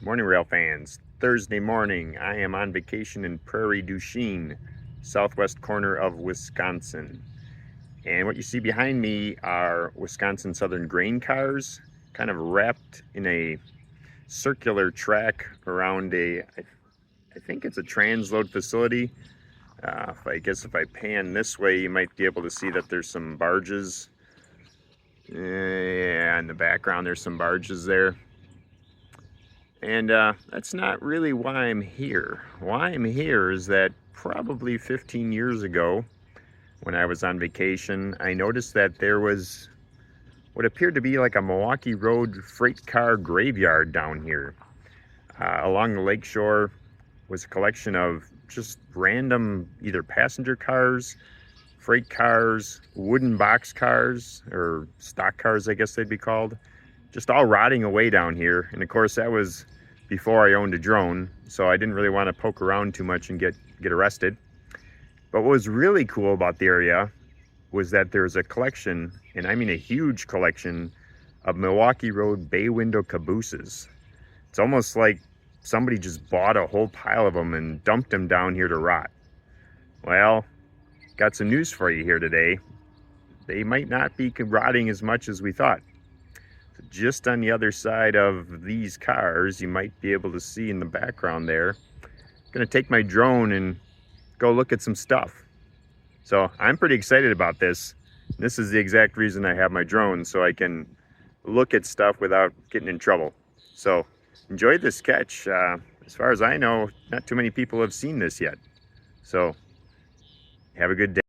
Good morning, rail fans. Thursday morning, I am on vacation in Prairie du Chien, southwest corner of Wisconsin. And what you see behind me are Wisconsin Southern grain cars, kind of wrapped in a circular track around I think it's a transload facility. If I pan this way, you might be able to see that there's some barges. Yeah, in the background, there's some barges there. And that's not really why I'm here. Why I'm here is that probably 15 years ago, when I was on vacation, I noticed that there was what appeared to be like a Milwaukee Road freight car graveyard down here. Along the lakeshore was a collection of just random either passenger cars, freight cars, wooden box cars, or stock cars, I guess they'd be called, just all rotting away down here. And of course, that was before I owned a drone, so I didn't really want to poke around too much and get arrested. But what was really cool about the area was that there's a collection, and I mean a huge collection, of Milwaukee Road bay window cabooses. It's almost like somebody just bought a whole pile of them and dumped them down here to rot. Well, got some news for you here today. They might not be rotting as much as we thought. Just on the other side of these cars, you might be able to see in the background there. I'm gonna take my drone and go look at some stuff. So I'm pretty excited about this. This is the exact reason I have my drone, so I can look at stuff without getting in trouble. So enjoy this catch. As far as I know, not too many people have seen this yet. So have a good day.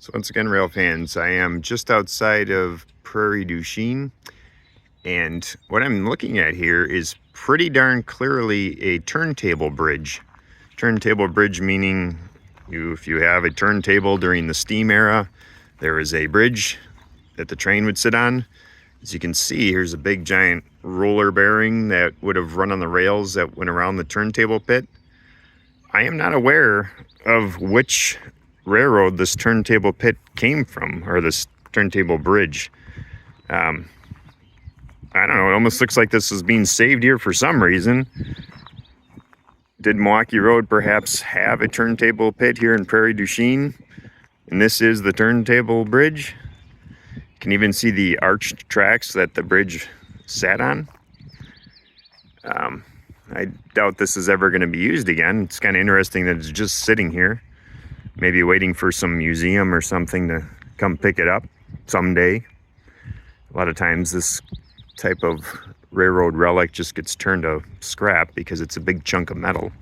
So once again, rail fans, I am just outside of Prairie du Chien, and what I'm looking at here is pretty darn clearly a turntable bridge. Turntable bridge meaning if you have a turntable during the steam era, there is a bridge that the train would sit on. As you can see, here's a big giant roller bearing that would have run on the rails that went around the turntable pit. I am not aware of which railroad this turntable pit came from, or this turntable bridge. I don't know, it almost looks like this is being saved here for some reason. Did Milwaukee Road perhaps have a turntable pit here in Prairie du Chien? And this is the turntable bridge. You can even see the arched tracks that the bridge sat on. I doubt this is ever going to be used again. It's kind of interesting that it's just sitting here, maybe waiting for some museum or something to come pick it up someday. A lot of times this type of railroad relic just gets turned to scrap because it's a big chunk of metal.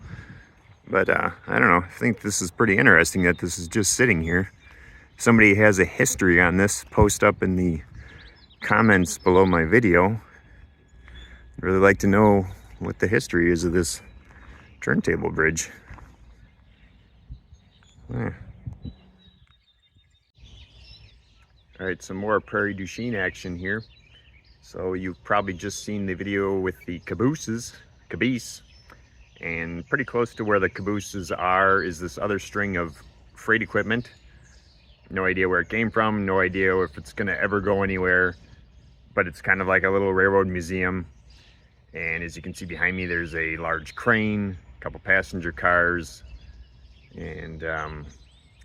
But I don't know, I think this is pretty interesting that this is just sitting here. If somebody has a history on this, post up in the comments below my video. I'd really like to know what the history is of this turntable bridge. All right, some more Prairie du Chien action here. So you've probably just seen the video with the caboose, and pretty close to where the cabooses are is this other string of freight equipment. No idea where it came from, no idea if it's gonna ever go anywhere, but it's kind of like a little railroad museum. And as you can see behind me, there's a large crane, a couple passenger cars, and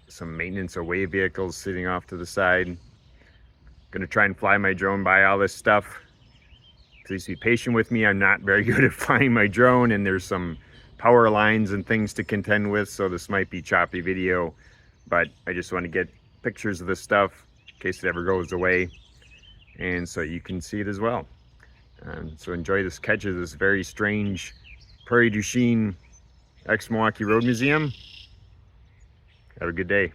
some maintenance away vehicles sitting off to the side. Gonna try and fly my drone by all this stuff. Please be patient with me. I'm not very good at flying my drone, and there's some power lines and things to contend with, so this might be choppy video, but I just want to get pictures of this stuff in case it ever goes away, and so you can see it as well. So enjoy this catch of this very strange Prairie du Chien ex-Milwaukee Road Museum. Have a good day.